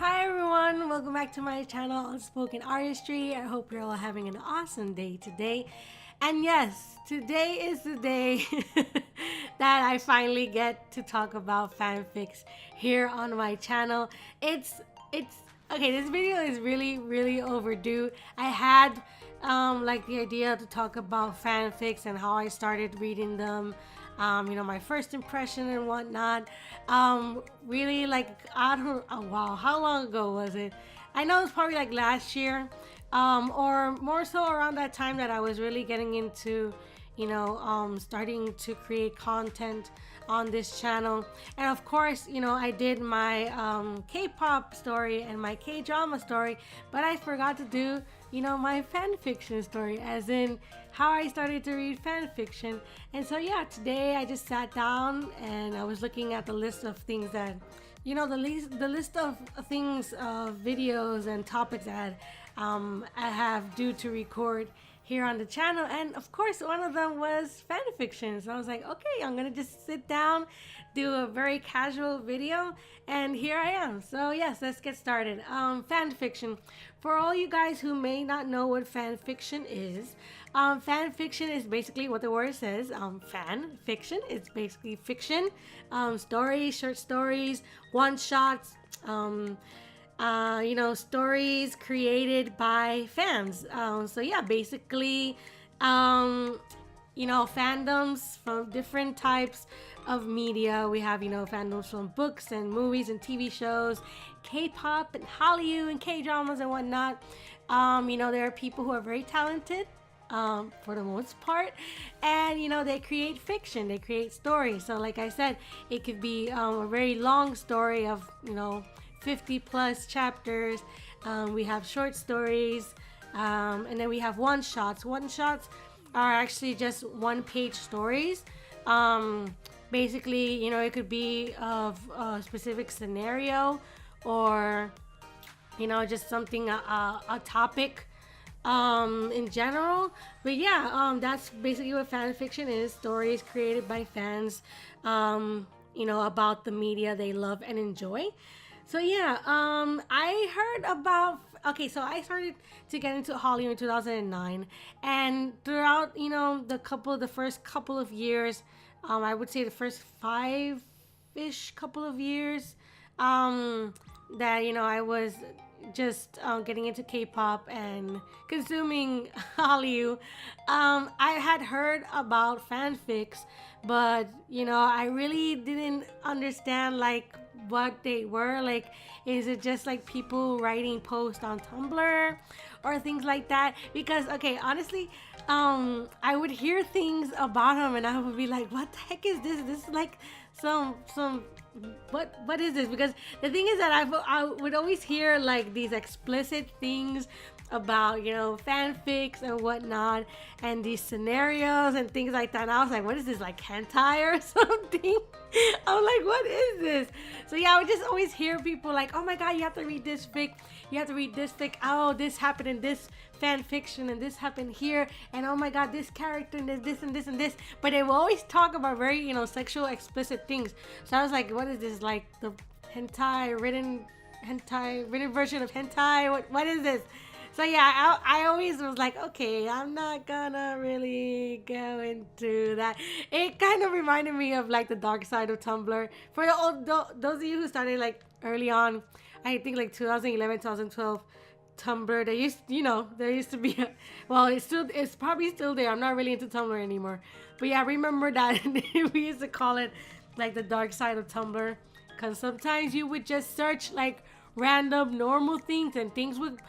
Hi everyone, welcome back to my channel, Outspoken Artistry. I hope you're all having an awesome day today. And yes, today is the day that I finally get to talk about fanfics here on my channel. It's okay, this video is really overdue. I had like the idea to talk about fanfics and how I started reading them, my first impression and whatnot. Really, like, I don't, oh, wow, how long ago was it? I know it's probably like last year, or more so around that time that I was really getting into, starting to create content on this channel. And of course, I did my K-pop story and my K-drama story, but I forgot to do, my fan fiction story, as in how I started to read fan fiction. And so yeah, today I just sat down and I was looking at the list of things that, the list of things, videos and topics that I have due to record here on the channel, and of course one of them was fan fiction. So I was like, okay, I'm gonna just sit down, do a very casual video, and here I am. So yes, let's get started. Fan fiction, for all you guys who may not know what fan fiction is, fan fiction is basically what the word says. Fan fiction is basically fiction, stories, short stories, one shots, stories created by fans. So yeah, basically, fandoms from different types of media. We have, fandoms from books and movies and TV shows, K-pop and Hallyu and K-dramas and whatnot. There are people who are very talented, for the most part, and they create fiction, they create stories. So like I said, it could be a very long story of 50 plus chapters. We have short stories, and then we have one shots. One shots are actually just one page stories. Basically, it could be of a specific scenario, or just something, a topic in general. But yeah, that's basically what fan fiction is: stories created by fans, about the media they love and enjoy. So yeah, I heard about. Okay, so I started to get into Hallyu in 2009, and throughout the first couple of years, I would say the first 5-ish couple of years, that I was just getting into K-pop and consuming Hallyu. I had heard about fanfics, but I really didn't understand like what they were. Like, is it just like people writing posts on Tumblr or things like that? Because okay, honestly, I would hear things about them and I would be like, what the heck is this? This is like some what is this? Because the thing is that I would always hear like these explicit things about fanfics and whatnot, and these scenarios and things like that. And I was like, what is this, like hentai or something? I'm like, what is this? So yeah, I would just always hear people like, oh my god, you have to read this fic, you have to read this fic, oh, this happened in this fan fiction and this happened here, and oh my god, this character and this and this and this. But they will always talk about very sexual explicit things. So I was like, what is this, like the written version of hentai? What is this? So yeah, I always was like, okay, I'm not gonna really go into that. It kind of reminded me of like the dark side of Tumblr. For those of you who started like early on, I think like 2011, 2012, Tumblr. There used to be well, it's probably still there. I'm not really into Tumblr anymore. But yeah, I remember that we used to call it like the dark side of Tumblr, because sometimes you would just search like random normal things, and things would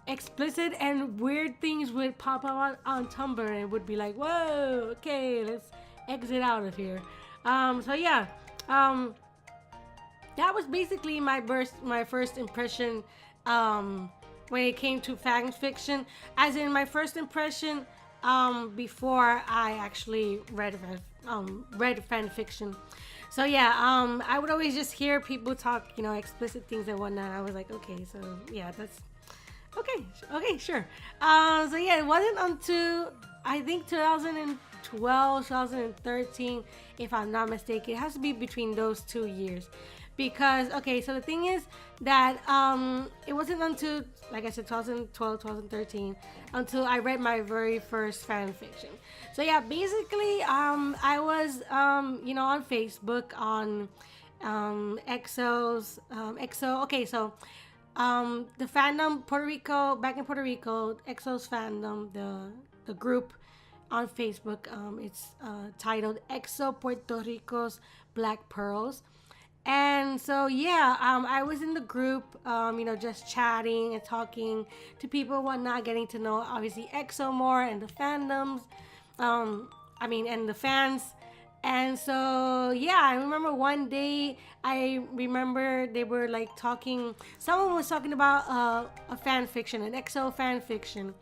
explicit and weird things would pop up on Tumblr, and it would be like, whoa, okay, let's exit out of here. So yeah, that was basically my first impression when it came to fan fiction, as in my first impression before I actually read fan fiction. So yeah, I would always just hear people talk, explicit things and whatnot. I was like, okay, so yeah, that's okay, sure. So yeah, it wasn't until I think 2012, 2013, if I'm not mistaken. It has to be between those 2 years, because okay, so the thing is that it wasn't until, like I said, 2012, 2013, until I read my very first fan fiction. So yeah, basically I was on Facebook on EXO. Okay, so the fandom Puerto Rico, back in Puerto Rico, EXO's fandom, the group on Facebook, it's titled EXO Puerto Rico's Black Pearls. And so yeah, I was in the group, just chatting and talking to people, whatnot, getting to know obviously EXO more and the fandoms, and the fans. And so yeah, I remember one day, I remember they were like talking. Someone was talking about a fan fiction, an EXO fan fiction,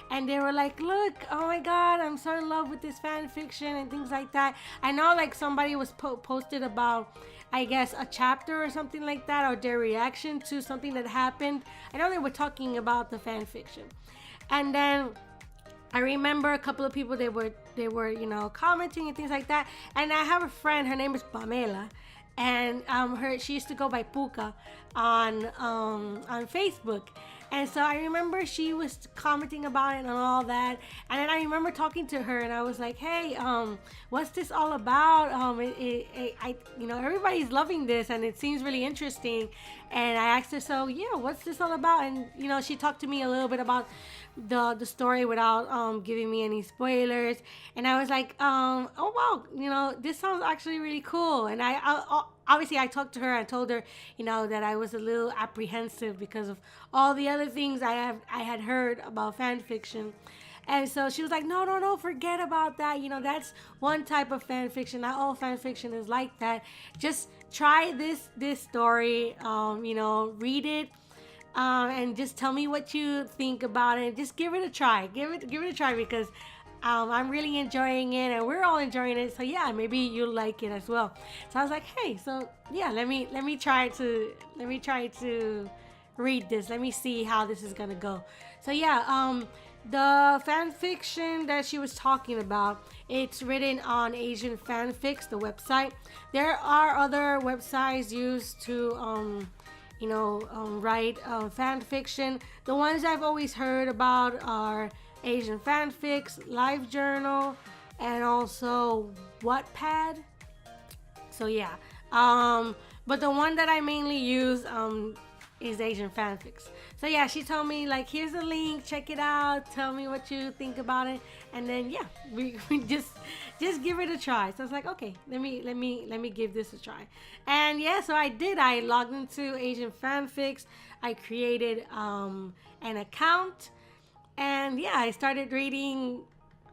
and they were like, "Look, oh my God, I'm so in love with this fan fiction," and things like that. I know like somebody was posted about, I guess, a chapter or something like that, or their reaction to something that happened. I know they were talking about the fan fiction, and then I remember a couple of people, they were commenting and things like that. And I have a friend, her name is Pamela, and she used to go by Puka on Facebook. And so I remember she was commenting about it and all that. And then I remember talking to her, and I was like, "Hey, what's this all about? Everybody's loving this, and it seems really interesting." And I asked her, "So yeah, what's this all about?" And she talked to me a little bit about the story without giving me any spoilers. And I was like, "Oh wow, this sounds actually really cool." And I obviously I talked to her. I told her, that I was a little apprehensive because of all the other things I had heard about fan fiction. And so she was like, no, forget about that. That's one type of fan fiction. Not all fan fiction is like that. Just try this story, read it, and just tell me what you think about it. Just give it a try. Give it a try, because I'm really enjoying it, and we're all enjoying it. So yeah, maybe you'll like it as well. So I was like, hey, so yeah, let me try to read this. Let me see how this is gonna go. So yeah, the fan fiction that she was talking about, it's written on Asian Fanfics, the website. There are other websites used to write fan fiction. The ones I've always heard about are Asian Fanfics, LiveJournal, and also Wattpad. So yeah, but the one that I mainly use is Asian Fanfics. So yeah, she told me like, here's the link, check it out, tell me what you think about it, and then yeah, we just give it a try. So I was like, okay, let me give this a try. And yeah, so I did. I logged into Asian Fanfics. I created an account, and yeah, I started reading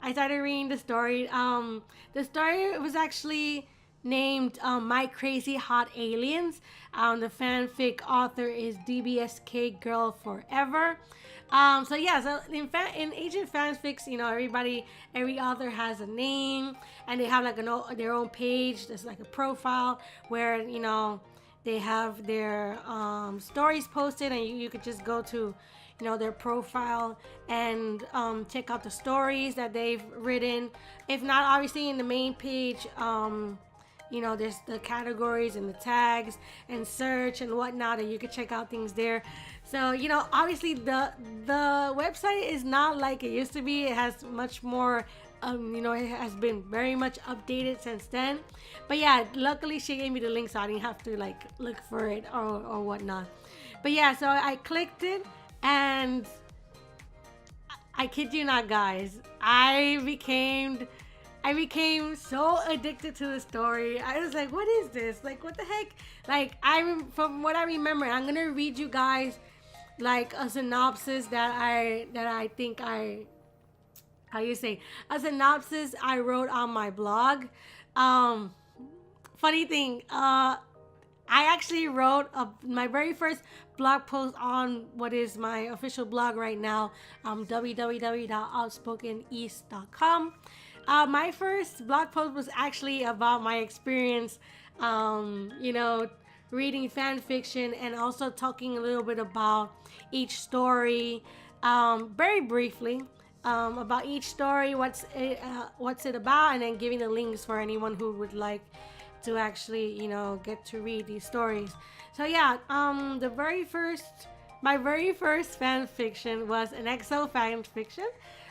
the story. The story was actually named My Crazy Hot Aliens. The fanfic author is DBSK Girl Forever. So yeah, so in Asian fanfics, every author has a name, and they have like their own page. There's like a profile where they have their stories posted, and you could just go to their profile and check out the stories that they've written. If not, obviously in the main page, there's the categories and the tags and search and whatnot, and you can check out things there. So, obviously the website is not like it used to be. It has much more, it has been very much updated since then. But yeah, luckily she gave me the link, so I didn't have to like look for it or whatnot. But yeah, so I clicked it, and I kid you not, guys, I became so addicted to the story. I was like, what is this? Like, what the heck? Like, from what I remember, I'm gonna read you guys like a synopsis that I think a synopsis I wrote on my blog. Funny thing, I actually wrote my very first blog post on what is my official blog right now, www.outspokenartistry.com. My first blog post was actually about my experience, reading fan fiction, and also talking a little bit about each story, very briefly, about each story, what's it about, and then giving the links for anyone who would like to actually, get to read these stories. So yeah, my very first fan fiction was an EXO fan fiction,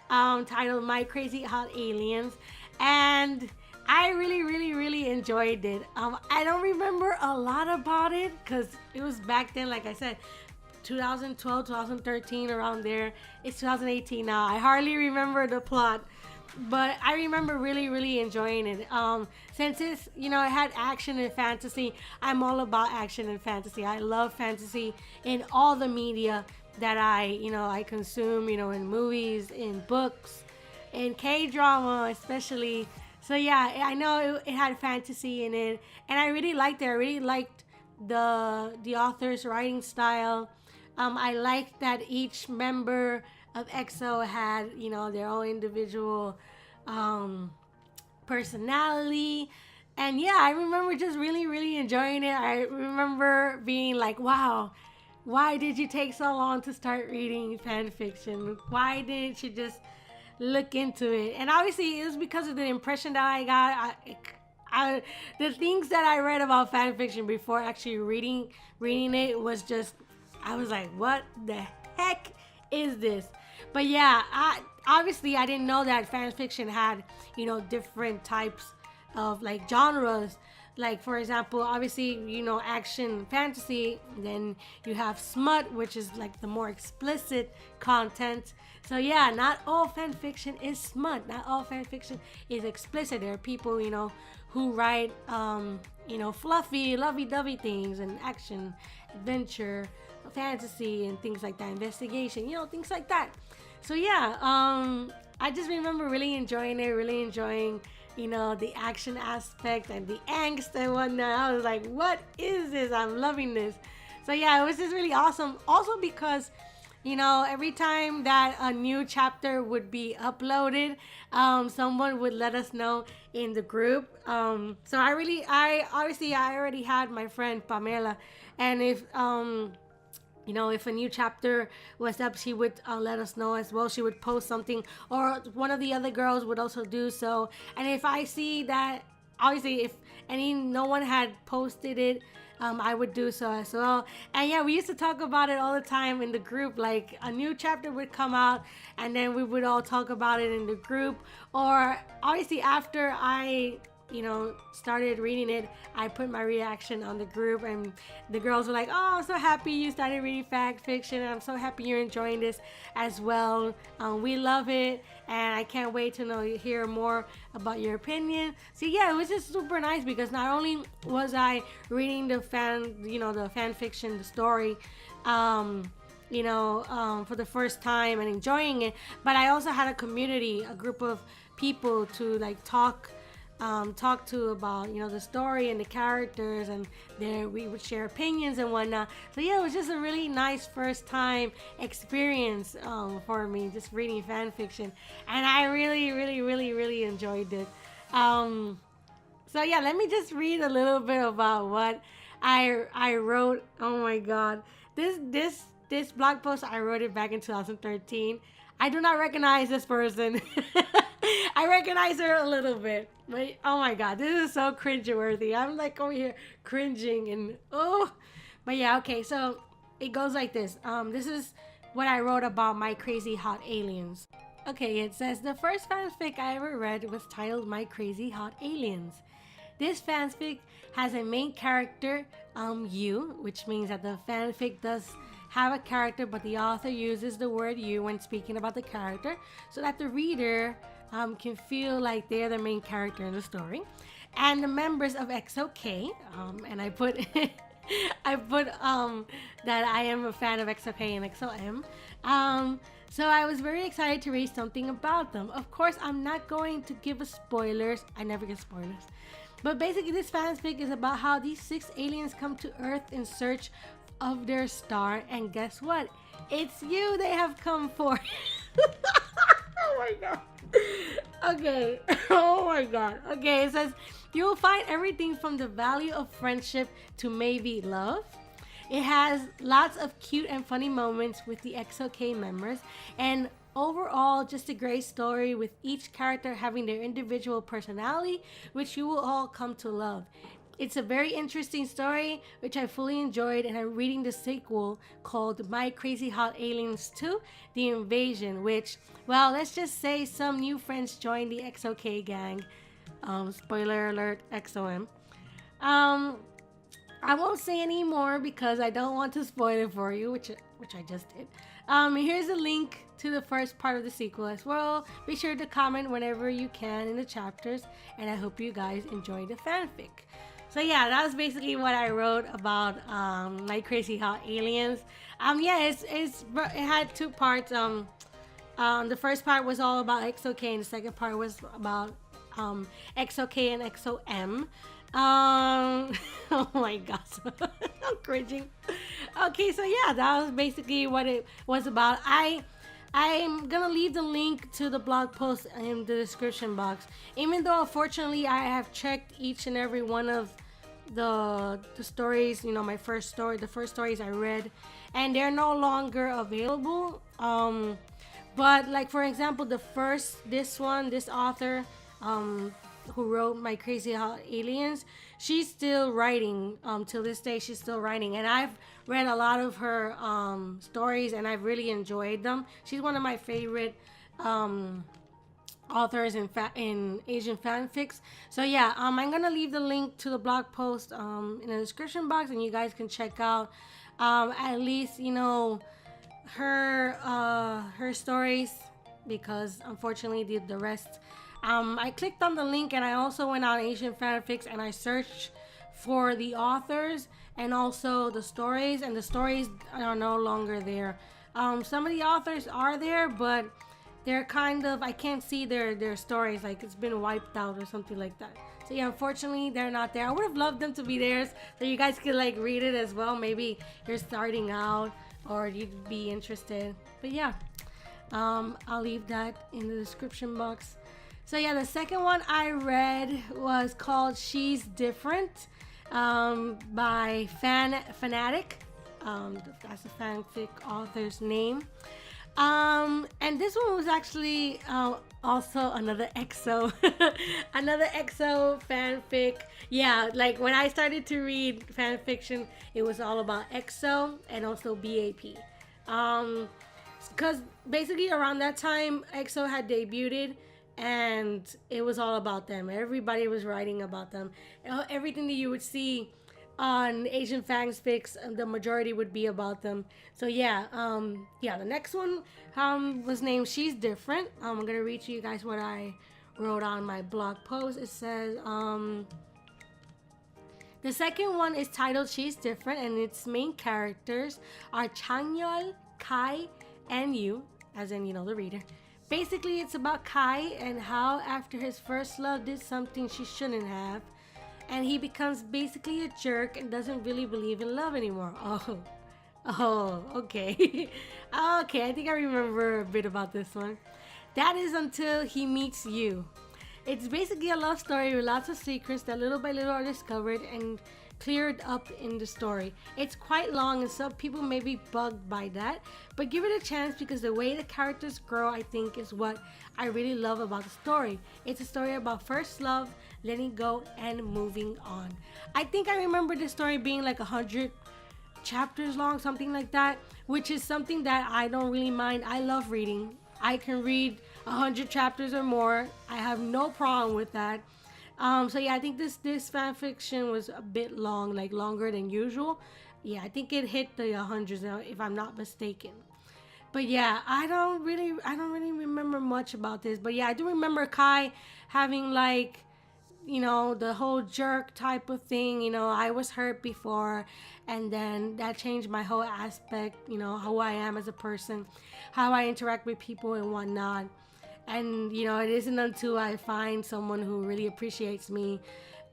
titled "My Crazy Hot Aliens," and I really, really, really enjoyed it. I don't remember a lot about it because it was back then, like I said, 2012, 2013, around there. It's 2018 now. I hardly remember the plot, but I remember really, really enjoying it. Since it's, it had action and fantasy, I'm all about action and fantasy. I love fantasy in all the media that I consume, in movies, in books, in K-drama especially. So yeah, I know it had fantasy in it, and I really liked it. I really liked the author's writing style. I liked that each member of EXO had, their own individual personality. And yeah, I remember just really, really enjoying it. I remember being like, wow, why did you take so long to start reading fan fiction? Why didn't you just look into it? And obviously, it was because of the impression that I got. The things that I read about fan fiction before actually reading it was just, I was like, what the heck is this? But yeah, obviously I didn't know that fan fiction had, different types of like genres. Like, for example, obviously, action fantasy, then you have smut, which is like the more explicit content. So yeah, not all fan fiction is smut. Not all fan fiction is explicit. There are people, who write, fluffy, lovey-dovey things, and action, adventure, fantasy, and things like that, investigation, things like that. So yeah, I just remember really enjoying it, really enjoying, the action aspect and the angst and whatnot. I was like, what is this? I'm loving this. So yeah, it was just really awesome. Also because, every time that a new chapter would be uploaded, someone would let us know in the group. So I already had my friend Pamela, and if if a new chapter was up, she would let us know as well. She would post something, or one of the other girls would also do so. And if I see that, obviously, if no one had posted it, I would do so as well. And yeah, we used to talk about it all the time in the group. Like, a new chapter would come out, and then we would all talk about it in the group. Or obviously, after I started reading it, I put my reaction on the group, and the girls were like, oh, I'm so happy you started reading fan fiction, and I'm so happy you're enjoying this as well. We love it, and I can't wait to hear more about your opinion. So yeah, it was just super nice, because not only was I reading the fan fiction, the story, for the first time and enjoying it, but I also had a community, a group of people to like talk to about the story and the characters, and there we would share opinions and whatnot. So yeah, it was just a really nice first time experience for me, just reading fan fiction, and I really, really, really, really enjoyed it. So yeah, let me just read a little bit about what I wrote. Oh my god, this blog post, I wrote it back in 2013. I do not recognize this person. I recognize her a little bit. But oh my god, this is so cringe-worthy. I'm like over here cringing and oh. But yeah, okay, so it goes like this. This is what I wrote about My Crazy Hot Aliens. Okay, it says, the first fanfic I ever read was titled My Crazy Hot Aliens. This fanfic has a main character, you, which means that the fanfic does have a character, but the author uses the word you when speaking about the character, so that the reader can feel like they're the main character in the story. And the members of EXO-K, and I put that I am a fan of EXO-K and EXO-M. So I was very excited to read something about them. Of course, I'm not going to give us spoilers. I never give spoilers. But basically, this fanfic is about how these 6 aliens come to Earth in search of their star, and guess what? It's you they have come for. Oh my god. Okay. Oh my god. Okay, it says, you will find everything from the value of friendship to maybe love. It has lots of cute and funny moments with the EXO-K members, and overall just a great story with each character having their individual personality, which you will all come to love. It's a very interesting story, which I fully enjoyed, and I'm reading the sequel called My Crazy Hot Aliens 2 The Invasion, which, well, let's just say some new friends joined the XOK gang. Spoiler alert, XOM. Um, I won't say any more because I don't want to spoil it for you, which I just did. Here's a link to the first part of the sequel as well. Be sure to comment whenever you can in the chapters, and I hope you guys enjoy the fanfic. So yeah, that was basically what I wrote about My Crazy Hot Aliens. Yeah, it had two parts. The first part was all about XOK, and the second part was about XOK and XOM. Oh my gosh, I'm cringing. Okay, so yeah, that was basically what it was about. I'm gonna leave the link to the blog post in the description box. Even though unfortunately I have checked each and every one of the stories, you know, the first stories I read, and they're no longer available. But like for example, this author, who wrote My Crazy Hot Aliens, she's still writing. Till this day, she's still writing, and I've read a lot of her stories, and I've really enjoyed them. She's one of my favorite authors in Asian fanfics. So yeah, I'm gonna leave the link to the blog post in the description box, and you guys can check out at least, you know, her stories, because unfortunately the rest. I clicked on the link, and I also went on Asian fanfics and I searched for the authors and also the stories, and the stories are no longer there. Some of the authors are there, but they're kind of, I can't see their stories, like it's been wiped out or something like that. So yeah, unfortunately they're not there. I would have loved them to be there so you guys could like read it as well. Maybe you're starting out or you'd be interested. But yeah, I'll leave that in the description box. So yeah, the second one I read was called She's Different, by Fanatic. That's the fanfic author's name. And this one was actually also another EXO, another EXO fanfic. Yeah, like when I started to read fanfiction, it was all about EXO and also BAP. Because basically around that time, EXO had debuted, and it was all about them. Everybody was writing about them. Everything that you would see on Asian fanfics, the majority would be about them. So yeah, the next one was named She's Different. I'm gonna read to you guys what I wrote on my blog post. It says, the second one is titled She's Different, and its main characters are Chanyeol, Kai, and Yu, as in, you know, the reader. Basically, it's about Kai and how after his first love did something she shouldn't have, and he becomes basically a jerk and doesn't really believe in love anymore. Oh, okay. Okay, I think I remember a bit about this one. That is until he meets you. It's basically a love story with lots of secrets that little by little are discovered and cleared up in the story. It's quite long, and some people may be bugged by that, but give it a chance because the way the characters grow, I think, is what I really love about the story. It's a story about first love, letting go, and moving on. I think I remember the story being like 100 chapters long, something like that, which is something that I don't really mind. I love reading. I can read 100 chapters or more. I have no problem with that. So yeah, I think this fanfiction was a bit long, like longer than usual. Yeah, I think it hit the hundreds now, if I'm not mistaken. But yeah, I don't really remember much about this. But yeah, I do remember Kai having like, you know, the whole jerk type of thing. You know, I was hurt before, and then that changed my whole aspect, you know, who I am as a person, how I interact with people and whatnot. And, you know, it isn't until I find someone who really appreciates me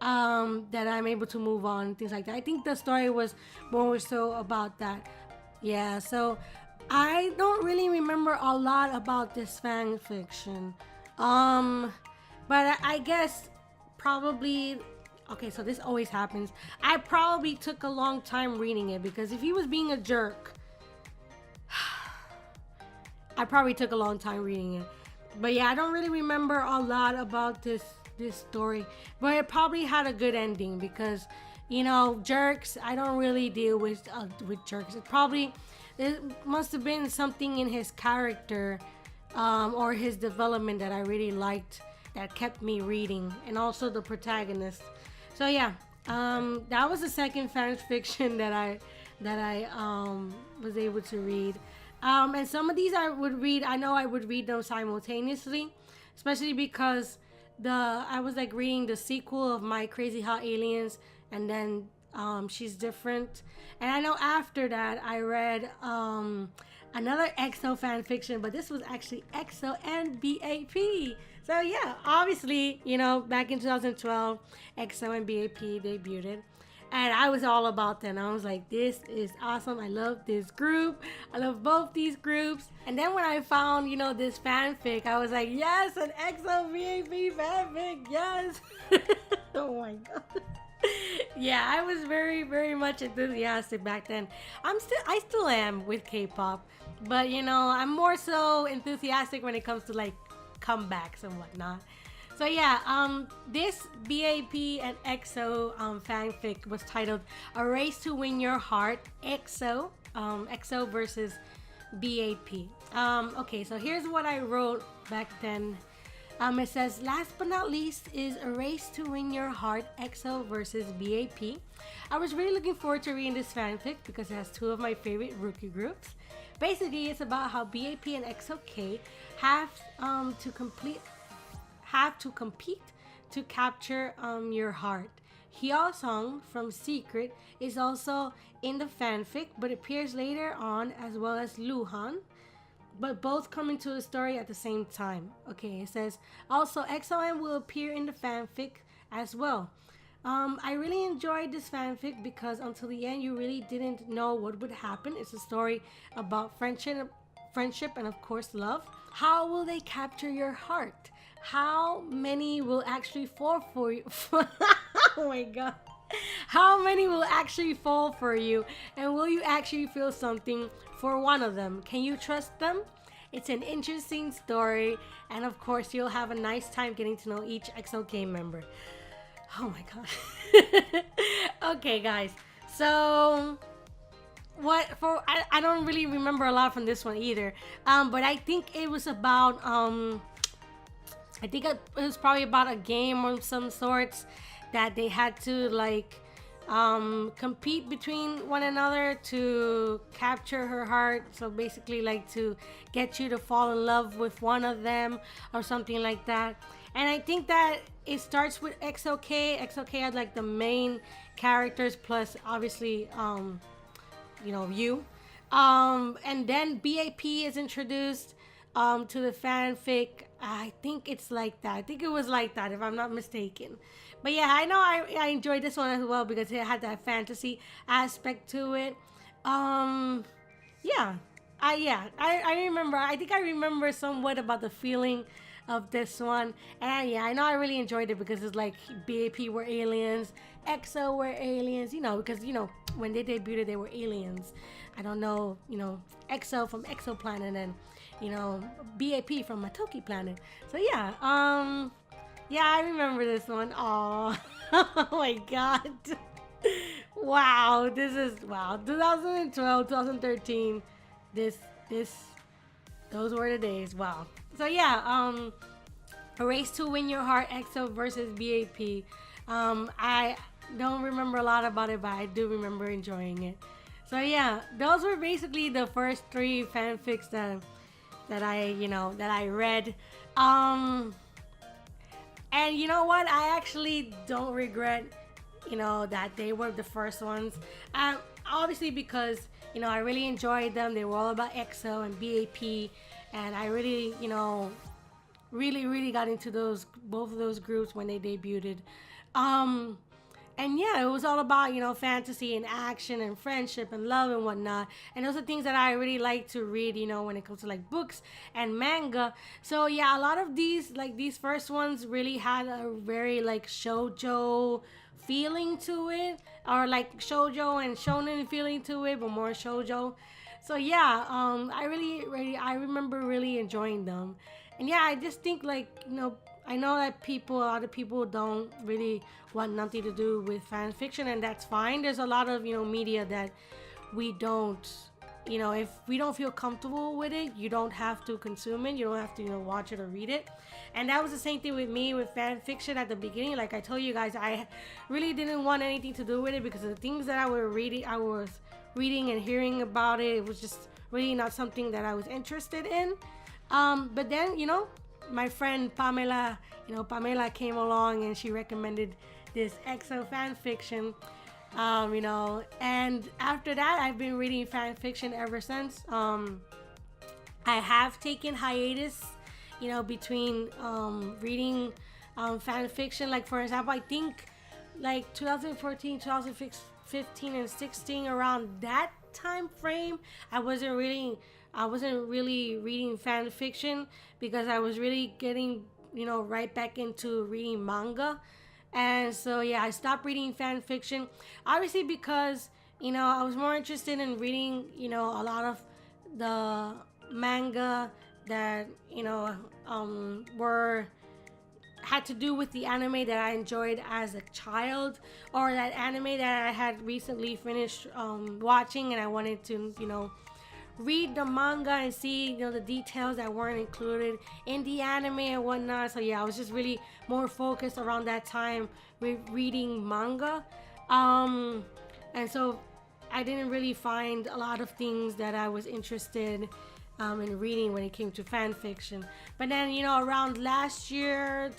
that I'm able to move on, things like that. I think the story was more so about that. Yeah, so I don't really remember a lot about this fan fiction. But I guess probably, okay, so this always happens. I probably took a long time reading it because if he was being a jerk, I probably took a long time reading it. But yeah, I don't really remember a lot about this this story, but it probably had a good ending because, you know, jerks. I don't really deal with jerks. It must have been something in his character, or his development that I really liked that kept me reading, and also the protagonist. So yeah, that was the second fan fiction that I was able to read. And some of these I would read. I know I would read them simultaneously, especially because I was like reading the sequel of My Crazy Hot Aliens, and then She's Different. And I know after that I read another EXO fan fiction, but this was actually EXO and BAP. So yeah, obviously, you know, back in 2012, EXO and BAP debuted. And I was all about that. And I was like, this is awesome. I love this group. I love both these groups. And then when I found, you know, this fanfic, I was like, yes, an EXO BAP fanfic, yes. Oh my God. Yeah, I was very, very much enthusiastic back then. I still am with K-pop. But, you know, I'm more so enthusiastic when it comes to like comebacks and whatnot. So yeah, this BAP and EXO fanfic was titled "A Race to Win Your Heart." EXO, EXO versus BAP. Okay, so here's what I wrote back then. It says, last but not least is A Race to Win Your Heart, EXO versus BAP. I was really looking forward to reading this fanfic because it has two of my favorite rookie groups. Basically, it's about how BAP and EXO-K have to compete to capture your heart. Hyo-sung from Secret is also in the fanfic, but appears later on, as well as Luhan, but both come into the story at the same time. Okay, it says also XOM will appear in the fanfic as well. I really enjoyed this fanfic because until the end you really didn't know what would happen. It's a story about friendship and of course love. How will they capture your heart? How many will actually fall for you? Oh my God. How many will actually fall for you? And will you actually feel something for one of them? Can you trust them? It's an interesting story. And of course, you'll have a nice time getting to know each XOK member. Oh my God. Okay, guys. So I don't really remember a lot from this one either. But I think it was about I think it was probably about a game of some sorts that they had to like compete between one another to capture her heart. So basically like to get you to fall in love with one of them or something like that. And I think that it starts with XOK. XOK had like the main characters plus obviously you know, you. And then BAP is introduced to the fanfic. I think it's like that. I think it was like that if I'm not mistaken. But yeah, I know I enjoyed this one as well because it had that fantasy aspect to it. Yeah. I remember. I think I remember somewhat about the feeling of this one. And yeah, I know I really enjoyed it because it's like BAP were aliens, EXO were aliens, you know, because, you know, when they debuted, they were aliens. I don't know, you know, EXO from Exoplanet and, you know, BAP from Matoki Planet. So yeah, yeah, I remember this one. Aw, oh my God. Wow, this is, wow, 2012, 2013, those were the days. Wow. So yeah, A Race to Win Your Heart, EXO versus BAP. I don't remember a lot about it, but I do remember enjoying it. So yeah, those were basically the first three fanfics that I read. And you know what? I actually don't regret, you know, that they were the first ones. Obviously because, you know, I really enjoyed them. They were all about EXO and BAP. And I really, you know, really got into both of those groups when they debuted. And yeah, it was all about, you know, fantasy and action and friendship and love and whatnot. And those are things that I really like to read, you know, when it comes to like books and manga. So yeah, a lot of these first ones really had a very like shoujo feeling to it, or like shoujo and shonen feeling to it, but more shoujo. So yeah, I remember really enjoying them. And yeah, I just think like, you know, I know that a lot of people don't really want nothing to do with fan fiction, and that's fine. There's a lot of, media that we don't, if we don't feel comfortable with it, you don't have to consume it. You don't have to, watch it or read it. And that was the same thing with me with fan fiction at the beginning. Like I told you guys, I really didn't want anything to do with it because of the things that I was reading and hearing about it. It was just really not something that I was interested in. But then, my friend Pamela, Pamela came along and she recommended this EXO fan fiction, and after that, I've been reading fan fiction ever since. I have taken hiatus, between reading fan fiction. Like, for example, I think like 2014, 2015, and 16, around that time frame, I wasn't really reading fan fiction because I was really getting, right back into reading manga. And so, yeah, I stopped reading fan fiction, obviously because, I was more interested in reading, a lot of the manga that, had to do with the anime that I enjoyed as a child, or that anime that I had recently finished watching, and I wanted to, read the manga and see, the details that weren't included in the anime and whatnot. So yeah, I was just really more focused around that time with reading manga. And so I didn't really find a lot of things that I was interested in reading when it came to fan fiction. But then, around last year,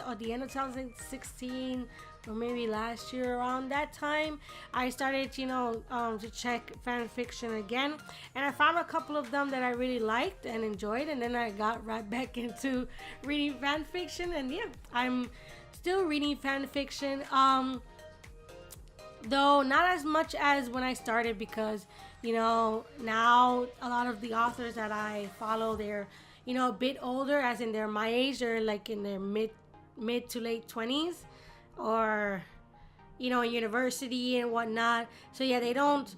or the end of 2016, or maybe last year around that time, I started, to check fan fiction again, and I found a couple of them that I really liked and enjoyed, and then I got right back into reading fan fiction, and yeah, I'm still reading fan fiction, though not as much as when I started, because, now a lot of the authors that I follow, they're, a bit older, as in they're my age, they're like in their mid to late 20s, or university and whatnot. So yeah, they don't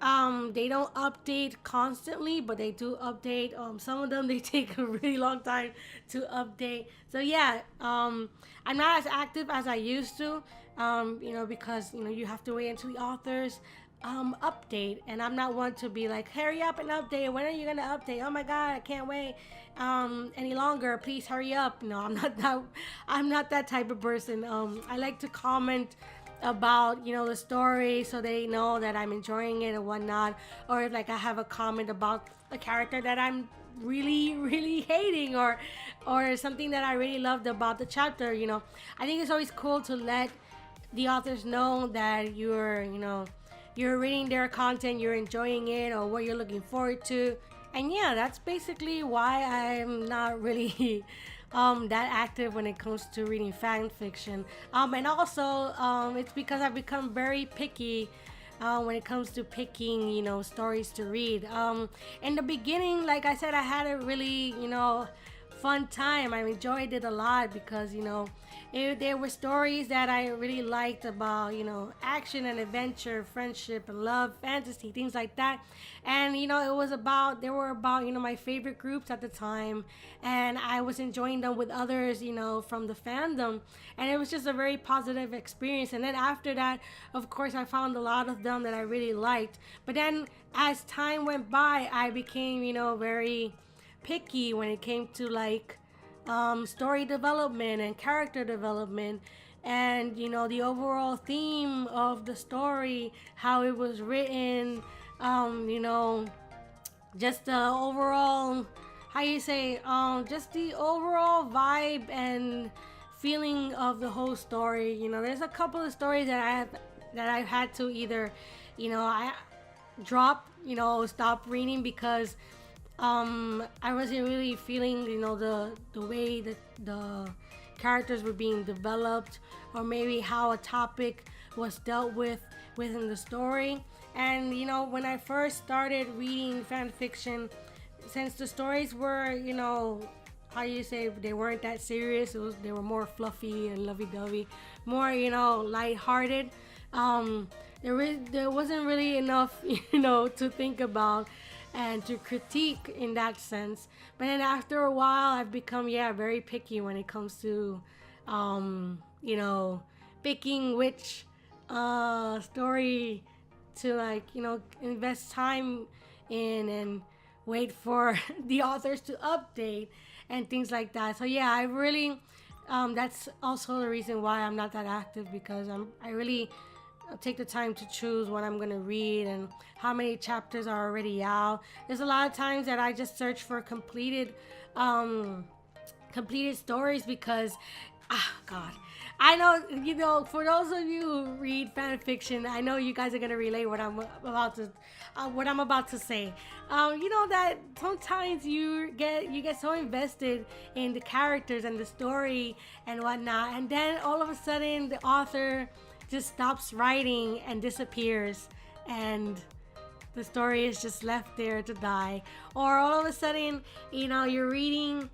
update constantly, but they do update. Some of them, they take a really long time to update. So yeah, I'm not as active as I used to, because you have to wait until the authors update, and I'm not one to be like, hurry up and update, when are you gonna update, oh my god, I can't wait any longer, please hurry up. No, I'm not that type of person. I like to comment about the story, so they know that I'm enjoying it and whatnot, or if like I have a comment about a character that I'm really hating, or something that I really loved about the chapter. I think it's always cool to let the authors know that you're reading their content, you're enjoying it, or what you're looking forward to. And yeah, that's basically why I'm not really that active when it comes to reading fan fiction. And also, it's because I've become very picky when it comes to picking, stories to read. In the beginning, like I said, I had a really, fun time. I enjoyed it a lot because, there were stories that I really liked about, action and adventure, friendship and love, fantasy, things like that. And, they were about, my favorite groups at the time. And I was enjoying them with others, from the fandom. And it was just a very positive experience. And then after that, of course, I found a lot of them that I really liked. But then as time went by, I became, very picky when it came to like story development and character development, and the overall theme of the story, how it was written, just the overall, just the overall vibe and feeling of the whole story. There's a couple of stories that I've had to either I drop, stop reading because I wasn't really feeling, the way that the characters were being developed, or maybe how a topic was dealt with within the story. And when I first started reading fan fiction, since the stories were, they weren't that serious. They were more fluffy and lovey-dovey, more, lighthearted. There wasn't really enough, to think about. and to critique in that sense. But then after a while, I've become, very picky when it comes to, you know, picking which story to, like, invest time in and wait for the authors to update and things like that. So yeah, I really, that's also the reason why I'm not that active, because I really take the time to choose what I'm gonna read and how many chapters are already out. There's a lot of times that I just search for completed stories because, God, I know, for those of you who read fan fiction, I know you guys are gonna relate what I'm about to say. That sometimes you get so invested in the characters and the story and whatnot, and then all of a sudden the author just stops writing and disappears, and the story is just left there to die. Or all of a sudden, you're reading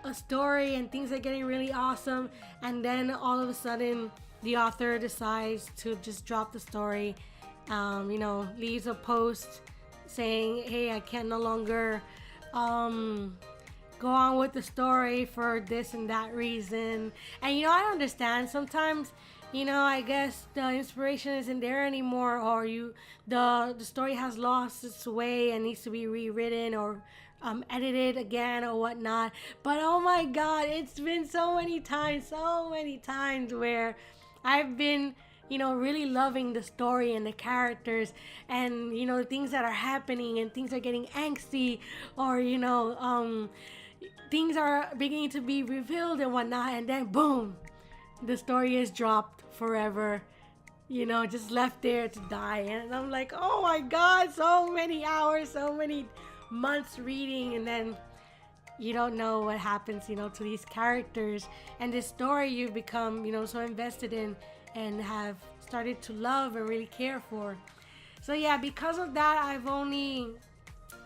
a story and things are getting really awesome, and then all of a sudden the author decides to just drop the story, leaves a post saying, hey, I can no longer go on with the story for this and that reason. And I understand sometimes, I guess the inspiration isn't there anymore, or the story has lost its way and needs to be rewritten or edited again or whatnot. But oh my God, it's been so many times where I've been, really loving the story and the characters and, the things that are happening, and things are getting angsty, or, things are beginning to be revealed and whatnot, and then boom, the story is dropped forever, just left there to die. And I'm like, oh my God, so many hours, so many months reading, and then you don't know what happens, to these characters and this story you've become, so invested in and have started to love and really care for. So yeah, because of that, I've only,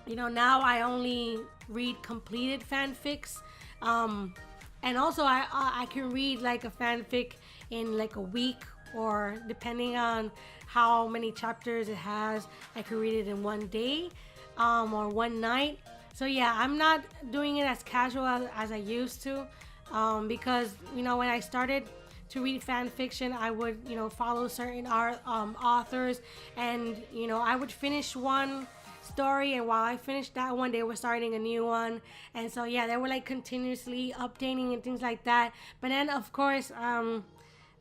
now I only read completed fanfics. And also I can read like a fanfic in like a week, or depending on how many chapters it has, I could read it in one day, or one night. So yeah, I'm not doing it as casual as I used to, because when I started to read fan fiction, I would follow certain authors, and I would finish one story, and while I finished that one, they were starting a new one. And so yeah, they were like continuously updating and things like that. But then of course,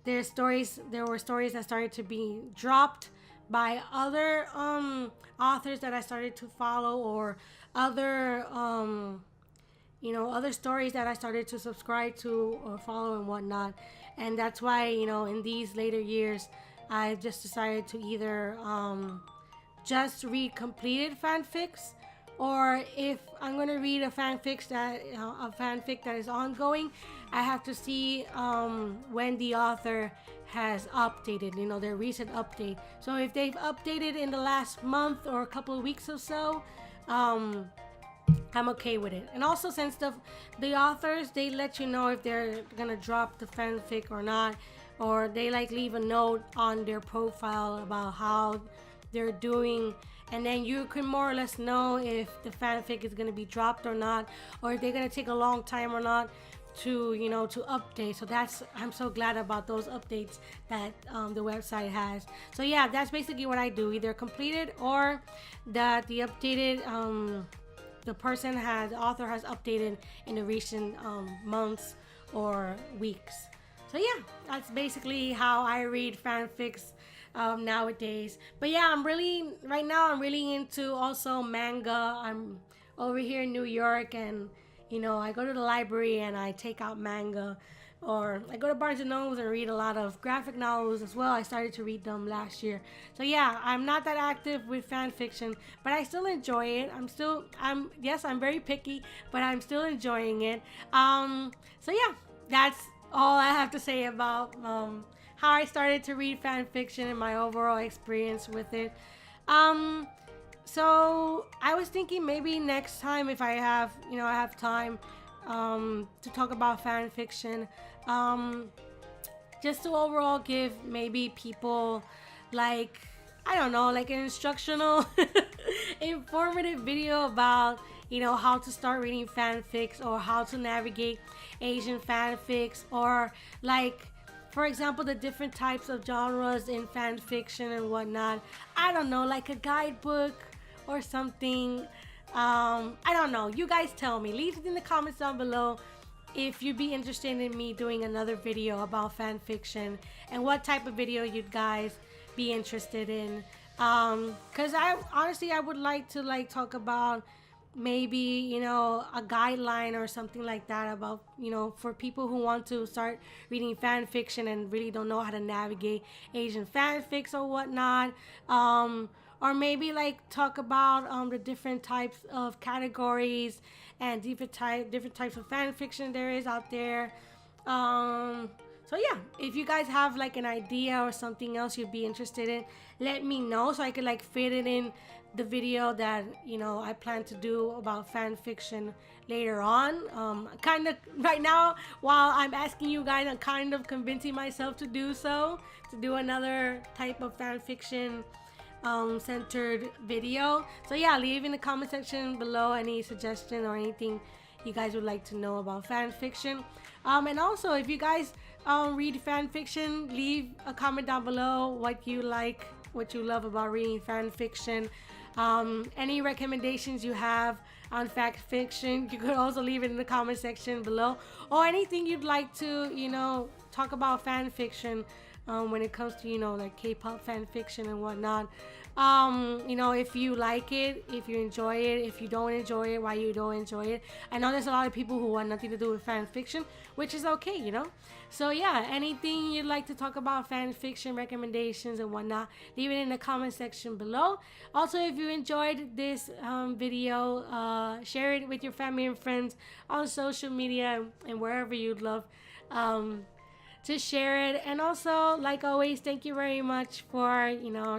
there were stories that started to be dropped by other authors that I started to follow, or other other stories that I started to subscribe to or follow and whatnot. And that's why, in these later years, I just decided to either just read completed fanfics, or if I'm gonna read a fanfic that is ongoing, I have to see when the author has updated, their recent update. So if they've updated in the last month or a couple of weeks or so, I'm okay with it. And also, since the authors, they let you know if they're gonna drop the fanfic or not, or they like leave a note on their profile about how they're doing, and then you can more or less know if the fanfic is gonna be dropped or not, or if they're gonna take a long time or not to to update. So I'm so glad about those updates that the website has. So yeah, that's basically what I do, either completed or that the updated the author has updated in the recent months or weeks. So yeah, that's basically how I read fanfics nowadays. But yeah, right now I'm really into also manga. I'm over here in New York, and I go to the library and I take out manga, or I go to Barnes and Noble and read a lot of graphic novels as well. I started to read them last year. So yeah, I'm not that active with fan fiction, but I still enjoy it. I'm very picky, but I'm still enjoying it. So yeah, that's all I have to say about how I started to read fan fiction and my overall experience with it. So I was thinking maybe next time, if I have time to talk about fan fiction, just to overall give maybe people like I don't know, like an instructional, informative video about, how to start reading fanfics or how to navigate Asian fanfics, or like, for example, the different types of genres in fan fiction and whatnot. I don't know, like a guidebook or something. I don't know. You guys tell me. Leave it in the comments down below if you'd be interested in me doing another video about fan fiction and what type of video you'd guys be interested in. Because I would like to like talk about maybe a guideline or something like that about for people who want to start reading fan fiction and really don't know how to navigate Asian fanfics or whatnot. Or maybe like talk about the different types of categories and different types of fan fiction there is out there. So yeah, if you guys have like an idea or something else you'd be interested in, let me know so I could like fit it in the video that I plan to do about fan fiction later on. Kind of right now while I'm asking you guys, I'm kind of convincing myself to do another type of fan fiction centered video. So yeah, leave in the comment section below any suggestion or anything you guys would like to know about fan fiction. And also, if you guys read fan fiction, leave a comment down below what you like, what you love about reading fan fiction. Any recommendations you have on fact fiction, you could also leave it in the comment section below, or anything you'd like to talk about fan fiction when it comes to like K-pop fan fiction and whatnot. If you like it, if you enjoy it, if you don't enjoy it, why you don't enjoy it. I know there's a lot of people who want nothing to do with fan fiction, which is okay, So yeah, anything you'd like to talk about fan fiction, recommendations and whatnot, leave it in the comment section below. Also, if you enjoyed this video, share it with your family and friends on social media and wherever you'd love to share it. And also, like always, thank you very much for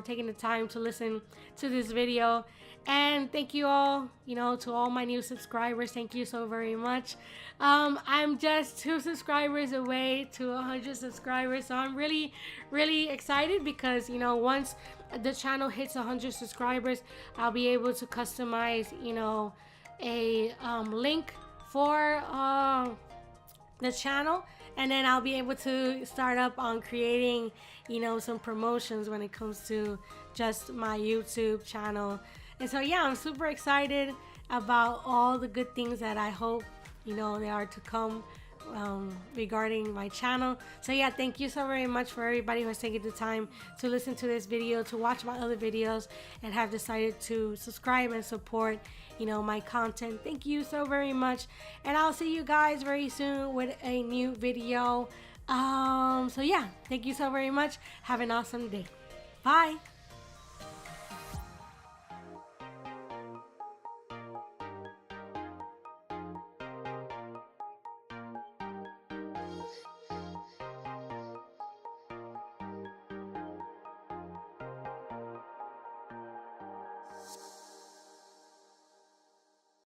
taking the time to listen to this video. And thank you all, to all my new subscribers. Thank you so very much. I'm just 2 subscribers away to 100 subscribers, so I'm really, really excited because once the channel hits 100 subscribers, I'll be able to customize a link for the channel, and then I'll be able to start up on creating some promotions when it comes to just my YouTube channel. And so yeah, I'm super excited about all the good things that I hope they are to come regarding my channel. So yeah, thank you so very much for everybody who has taken the time to listen to this video, to watch my other videos, and have decided to subscribe and support my content. Thank you so very much, and I'll see you guys very soon with a new video. So yeah, thank you so very much. Have an awesome day. Bye.